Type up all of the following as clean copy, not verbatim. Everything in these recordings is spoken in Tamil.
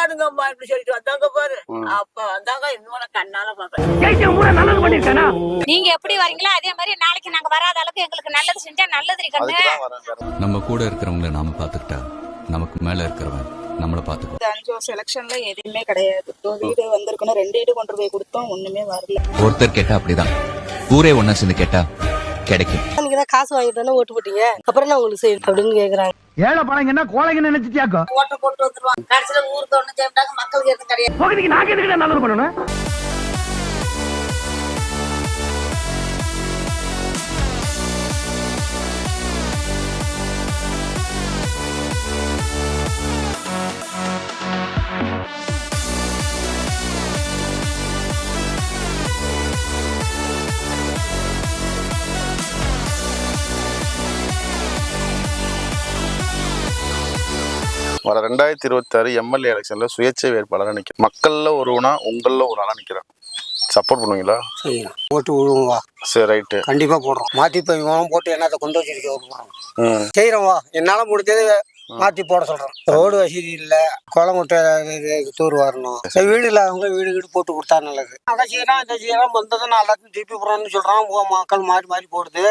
பாடுங்கம்மா இப்படி சொல்லிட்டு வந்தாங்க பாரு. அப்ப வந்தாங்க இன்னொன்னு கண்ணால பாக்குறேன். நீங்க எப்படி வரீங்களோ அதே மாதிரி நாளைக்கு நாங்க வராத அளவுக்கு எங்களுக்கு நல்லது செஞ்சா நல்லது கண்ணு. நம்ம கூட இருக்கிறவங்கள நாம பாத்துக்கிட்டா நமக்கு மேல இருக்கிறவன் நம்மள பாத்துக்கோ. 5 வருஷம் எலெக்ஷன்ல எதுவுமே கிடையாது. வீடு வந்திருக்கணும், 2 வீடு கொண்டு போய் கொடுத்தோம், ஒண்ணுமே வரல. ஒருத்தர் கேட்டா அப்படிதான், ஊரே ஒன்னா சேர்ந்து கேட்டா கிடைக்கும். நீங்க தான் காசு வாங்கிட்டு ஓட்டு போட்டீங்க, அப்புறம் நான் உங்களுக்கு செய்யணும் அப்படின்னு கேக்குறாங்க. ஏழை பழங்கன்னா கோழைங்க நினைச்சிட்டியாக்கோ. ஓட்ட போட்டு வந்துருவாங்க, கடைசியில ஊருக்கு ஒண்ணு சேர்ந்தாங்க, மக்களுக்கு எதுவும் கிடையாது. போகிறதுக்கு நான் எதுக்கு நல்லது பண்ணணும். வர 2026 எம்எல்ஏ எலெக்ஷன்ல சுயேட்சை வேட்பாளராக நிற்கிறேன். மக்கள்ல ஒருவனா உங்கள ஒரு ஆளா நிற்கிறேன். சப்போர்ட் பண்ணுவீங்களா? செய்யலாம், ஓட்டு விழுவா. சரி, ரைட்டு, கண்டிப்பா போடுறோம். மாத்தி போட்டு என்னத்தை கொண்டு வச்சிருக்கோம் செய்யறோம். வா, என்னால முடிஞ்சது மாத்தி போட சொல்றோம். ரோடு வசதி இல்ல, குளமுட்டை தூர் வரணும். வீடு இல்லாதவங்க வீடு போட்டு கொடுத்தா நல்லது. அதை செய்யலாம், இதை செய்யலாம், வந்ததை நான் எல்லாத்தையும் திருப்பி போடுறோம்னு சொல்றான். மக்கள் மாறி மாறி போடுது.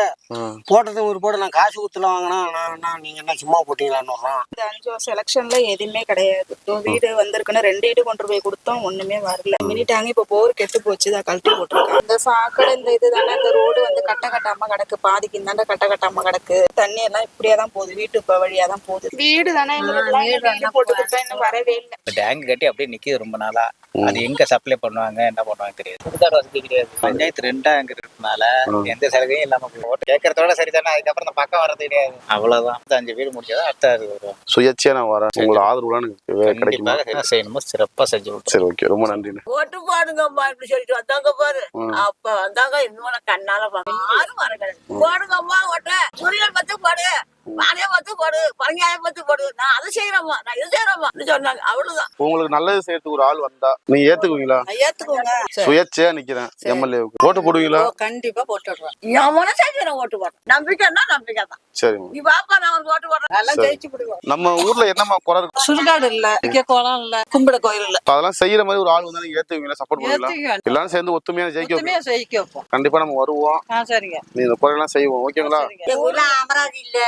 போட்டது ஒரு போட நான் காசு ஊத்துல வாங்கினா நீங்க என்ன சும்மா போட்டீங்களான்னு வர்றோம். 5 வருஷம் எலெக்ஷன்ல எதுவுமே கிடையாது. வீடு வந்திருக்கணும், 2 வீடு கொண்டு போய் கொடுத்தோம், ஒண்ணுமே வரல. மினிட்டாங்க இப்ப போர் கெட்டு போச்சு, தான் கழட்டி போட்டிருக்காங்க. இந்த சாக்கடை இந்த இதுதானே, இந்த ரோடு வந்து கட்ட கட்டாம கிடக்கு, பாதிக்கு இந்தாண்ட கட்ட கட்டாம கிடக்கு. தண்ணி எல்லாம் இப்படியே தான் போகுது, வீட்டு வழியா தான் போகுது. வீடு தானே வீடு போட்டு கொடுத்தா இன்னும் வரவே இல்லை. டேங்க் கட்டி அப்படியே நிக்குது ரொம்ப நாளா. அது எங்க சப்ளை பண்ணுவாங்க என்ன பண்ணுவாங்க தெரியாது. சுகாதார வசதி கிடையாது. பஞ்சாயத்து 2 இருக்கிறதுனால எந்த சலுகையும் இல்லாம போகும். கேட்கறதோட சரிதானே. அதுக்கப்புறம் இந்த பக்கம் வர்றது கிடையாது. அவ்வளவுதான். 5 வீடு முடிச்சதா அடுத்த வருவோம். சுயேட்சையா நான் வரேன். உங்களோட ஆதரவுலாம் கிடைக்குமா? என்ன செய்யணுமோ சிறப்பா செஞ்சு விட்டு. சரி, ஓகே, ரொம்ப நன்றி. ஓட்டு பாடுங்கம்மா இப்படி சொல்லிட்டு வந்தாங்க பாரு. அப்ப வந்தாங்க இன்னொன்னு கண்ணால பாக்குறேன். யாரும் வர கிடையாது. போடுங்கம்மா ஓட்ட, சூரியன் பத்து போடு, வாழைய பத்து போடு, பழங்காயம் பத்து போடு, நான் அதை செய்யறோமா, நான் இது செய்யறோமா சொன்னாங்க. அவ்வளவுதான். உங்களுக்கு நல்லது செய்யறதுக்கு ஒரு ஆள் வந்தா நீங்க ஏத்துக்குவீங்களா? ஏத்துக்கோங்க. சுயேட்சையா நிக்கிறேன் எம்எல்ஏவுக்கு ஓட்டு போடுவீங்களா? கண்டிப்பா போட்டுடுறேன். என் மனசு ஓட்டு போடுறேன். நம்பிக்கைன்னா நம்பிக்கை தான். சரி, நீ பாப்பா, நான் ஒரு ஓட்டு போடுறேன், நல்லா ஜெயிச்சு விடுவோம். நம்ம ஊர்ல என்னமா குறை இருக்கு? சுடுகாடு இல்ல, குளம் இல்ல, கும்பிட கோயில் இல்ல. அதெல்லாம் செய்யற மாதிரி ஒரு ஆள் வந்தா நீங்க ஏத்துவீங்களா? சப்போர்ட் பண்ணுவீங்களா? எல்லாரும் சேர்ந்து ஒத்துமையா ஜெயிக்க வைப்போம். கண்டிப்பா நம்ம வருவோம். சரிங்க, நீ இந்த குறையெல்லாம் செய்வோம். ஓகேங்களா? எங்க ஊர்ல அமராவதி இல்ல,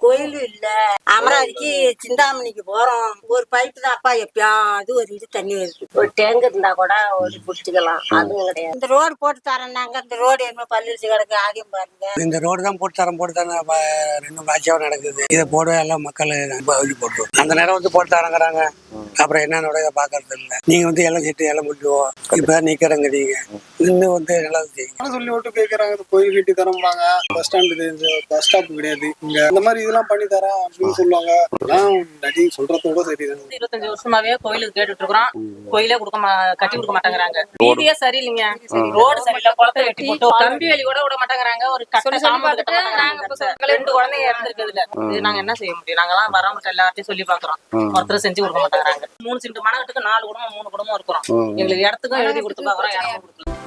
கோயில் இல்ல. அமராவதிக்கு சிந்தாமணிக்கு போறோம். ஒரு பைப்பு தான் அப்பா, எப்பயாவது ஒரு இது தண்ணி வருது. ஒரு டேங்க் இருந்தா கூட ஒரு பிடிச்சிக்கலாம், அதுவும் கிடையாது. இந்த ரோடு போட்டு தரேன்னாங்க, இந்த ரோடு என்ன பள்ளிச்சு கிடக்கு, ஆகியம் பாருங்க. இந்த ரோடு தான் போட்டு தரேன் 2 ஆட்சியாக நடக்குது. இதை போட எல்லாம் மக்கள் போட்டுருவோம். அந்த நேரம் வந்து போட்டு தரங்கிறாங்க. அப்புறம் என்னோட பாக்குறது இல்லை. நீங்க வந்து எல்லாம் செட்டு எல்லாம் முடிச்சுவோம். இப்ப நிக்கிறங்க, நீங்க இன்னும் வந்து நல்லது செய்யுங்க சொல்லி ஓட்டு கேட்கறாங்க. கோயில் கட்டி தரம்பாங்க, பஸ் ஸ்டாண்டு பஸ் ஸ்டாப் கிடையாது இங்க. இந்த மாதிரி இதெல்லாம் பண்ணி தரேன் அப்படின்னு சொல்லுவாங்க. சொல்றதோட சரி. 25 வருஷமாவே கோயிலுக்கு கேட்டுட்டு இருக்கிறோம். கோயிலே கட்டி கொடுக்க மாட்டேங்கிறாங்க. வீதியே சரியில்லைங்க, ரோடு சரியில்லை, குளத்தை வெட்டி போட்டு கம்பி வேலி கூட விட மாட்டேங்கிறாங்க. ஒரு கட்ட சாமான் 2 குழந்தைங்க இறந்துருக்குதுல. இது நாங்க என்ன செய்ய முடியும்? நாங்கெல்லாம் வரவங்க எல்லாத்தையும் சொல்லி பாக்குறோம், ஒருத்தர் செஞ்சு கொடுக்க மாட்டேங்கிறாங்க. 3 சென்ட் மனகட்டுக்கு 4 குடும்பம் 3 குடும்பம் இருக்கிறோம். எங்களுக்கு இடத்துக்கும் எழுதி கொடுத்து பாக்குறோம், இடமும் கொடுக்கல.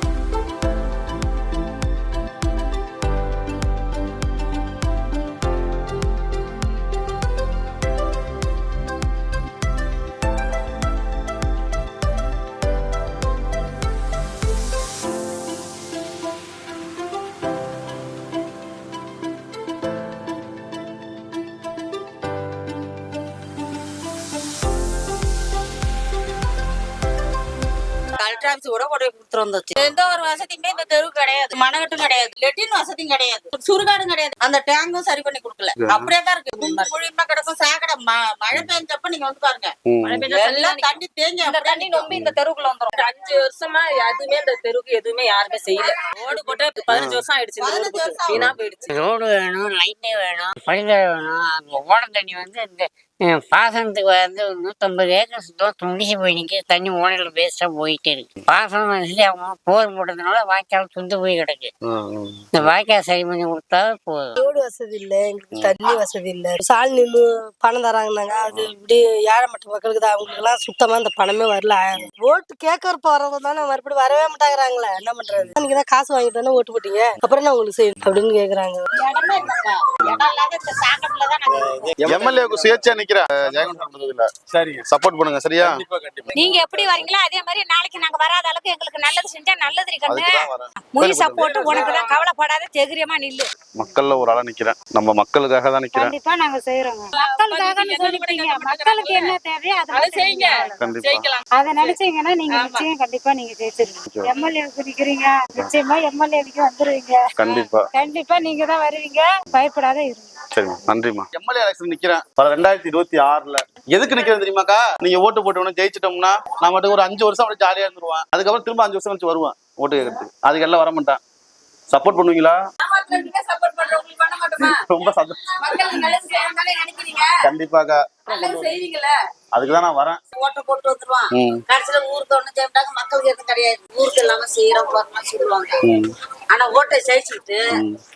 கலெக்டர் ஆபீஸ் கூட கொண்டு போய் கொடுத்துட்டு வந்துச்சு. எந்த ஒரு வசதியுமே இந்த தெருவு கிடையாது. மனகட்டும் கிடையாது, லெட்டின் வசதியும் கிடையாது, சுடுகாடும் கிடையாது. அந்த டேங்கும் சரி பண்ணி கொடுக்கல. அப்படியே தான் இருக்கு. குழிமா கிடக்கும் சாக்கடை. மழை பெஞ்சப்ப நீங்க வந்து பாருங்க, எல்லாம் தண்ணி தேங்கி தண்ணி நம்பி இந்த தெருவுக்குள்ள வந்துடும். 5 வருஷமா எதுவுமே இந்த தெருவுக்கு எதுவுமே யாருமே செய்யல. ரோடு போட்டு 15 வருஷம் ஆயிடுச்சு. வீணா போயிடுச்சு. ரோடு வேணும், லைட்டே வேணும், பழுத வேணும். அந்த ஓட தண்ணி வந்து இந்த பாசனத்துக்கு வந்து 150 ஏக்கர் சுத்தம் முடிச்சு போய் நிற்க. தண்ணி ஓடையில வேஸ்டா போயிட்டே இருக்கு. பாசனம் வசதி அவங்க போர் போட்டதுனால வாய்க்கால் துண்டு போய் கிடக்கு. இந்த வாய்க்கால் சரி பண்ணி கொடுத்தா போதும். ரோடு வசதி இல்லை, எங்களுக்கு தண்ணி வசதி இல்லை. சால் நின்று பணம் தராங்கன்னாங்க, அது இப்படி ஏழை மட்ட மக்களுக்கு தான். அவங்களுக்கு எல்லாம் சுத்தமா இந்த பணமே வரல. ஓட்டு கேட்கறப்ப வரவங்க தானே மறுபடியும் வரவே மாட்டாங்கிறாங்களே, என்ன பண்றது? நீங்க தான் காசு வாங்கிட்டு தானே ஓட்டு போட்டீங்க, அப்புறம் நான் உங்களுக்கு செய்யணும் அப்படின்னு கேக்குறாங்க. எம்எல்ஏக்கு சுயேட்சை நிக்க நிக்கிறேன் ஜெயங்கொண்டம் இல்ல. சரிங்க. சப்போர்ட் பண்ணுங்க சரியா? நீங்க எப்படி வரீங்களோ அதே மாதிரி நாளைக்கு நாங்க வராத அளவுக்கு எங்களுக்கு நல்லது செஞ்சா நல்லது கண்ணு. அதுக்குதான் வரேன். முயசா போட்டு உனக்கு தான் கவலைப்படாத தைரியமா நில்லு. மக்கள்ல ஒரு ஆளா நிக்கிறேன். நம்ம மக்களுக்காக தான் நிக்கிறேன். கண்டிப்பா நாங்க செய்யறோங்க. மக்களுக்காக சொல்லிட்டீங்க. மக்களுக்கு என்ன தேவையோ அதை செய்யுங்க. கண்டிப்பா அதை நினைச்சீங்கன்னா நீங்க நிச்சயம் கண்டிப்பா நீங்க ஜெயிச்சிருவீங்க. எம்எல்ஏவுக்கு நிக்கிறீங்க, நிச்சயமா எம்எல்ஏவுக்கு வந்துருவீங்க. கண்டிப்பா கண்டிப்பா நீங்க தான் வருவீங்க, பயப்படாத இருங்க. சரிம்மா நன்றிம்மா. எம்எல்ஏ எலெக்ஷன் நிக்கிறேன் 2026ல. எதுக்கு நிக்கிறேன் தெரியுமாக்கா? நீங்க ஓட்டு போட்டோம்னா ஜெயிச்சிட்டோம்னா நான் மட்டும் ஒரு 5 வருஷம் அப்படியே ஜாலியா இருந்துருவேன். அதுக்கப்புறம் திரும்ப 5 வருஷம் கழிச்சு வருவேன் ஓட்டு கேட்கறதுக்கு. அதுக்கு எல்லாம் வர மாட்டேன். சப்போர்ட் பண்ணுவீங்களா? சப்போர்ட் பண்றோம், உங்களுக்கு பண்ண மாட்டோமா? ரொம்ப சந்தோஷம். மக்களுக்கு நல்லது செய்யணும்னு நினைக்கிறீங்க, கண்டிப்பாக்கா. நல்லது செய்வீங்கல்ல. அதுக்குதான் நான் வரேன். ஓட்ட போட்டு வந்துருவான். கடைசியில ஊருக்கு ஒண்ணு செய்யறாங்க, மக்களுக்கு எதுவும் கிடையாது. ஊருக்கு எல்லாமே செய்யறோம் வரணும் சொல்லுவாங்க. ஆனா ஓட்டை ஜெயிச்சுக்கிட்டு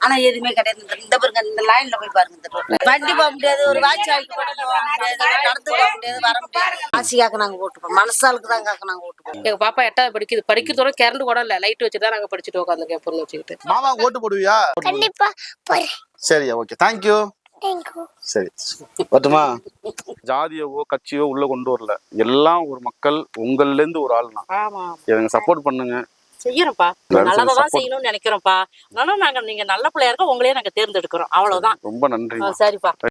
ஆனா எதுவுமே கிடையாது. இந்த பாருங்க, இந்த லைன்ல போய் பாருங்க. இந்த ரோட்ல வண்டி போக முடியாது, ஒரு வாட்சாய்க்கு போக முடியாது, நடந்து போக முடியாது, வர முடியாது. ஆசைக்காக நாங்க ஓட்டுப்போம், மனசாலுக்கு தான் நாங்க ஓட்டுப்போம். எங்க பாப்பா 8வது படிக்குது. படிக்கிறதோட கரண்ட் கூட இல்ல, லைட் வச்சுதான் நாங்க படிச்சுட்டு உட்காந்துருக்கேன் பொண்ணு வச்சுக்கிட்டு. மாமா ஓட்டு போடுவியா? கண்டிப்பா சரியா, ஓகே, தேங்க்யூ. சரி பட்டுமா. ஜாதியவோ கட்சியோ உள்ள கொண்டு வரல, எல்லாம் ஒரு மக்கள். உங்கள்ல இருந்து ஒரு ஆள் தான். ஆமா இவங்க சப்போர்ட் பண்ணுங்க. செய்யறோம்ப்பா, நல்லதான் செய்யணும்னு நினைக்கிறோம்ப்பா. ஆனா நாங்க நீங்க நல்ல பிள்ளையா இருக்க உங்களையே நாங்க தேர்ந்தெடுக்கிறோம், அவ்வளவுதான். ரொம்ப நன்றி. சரிப்பா.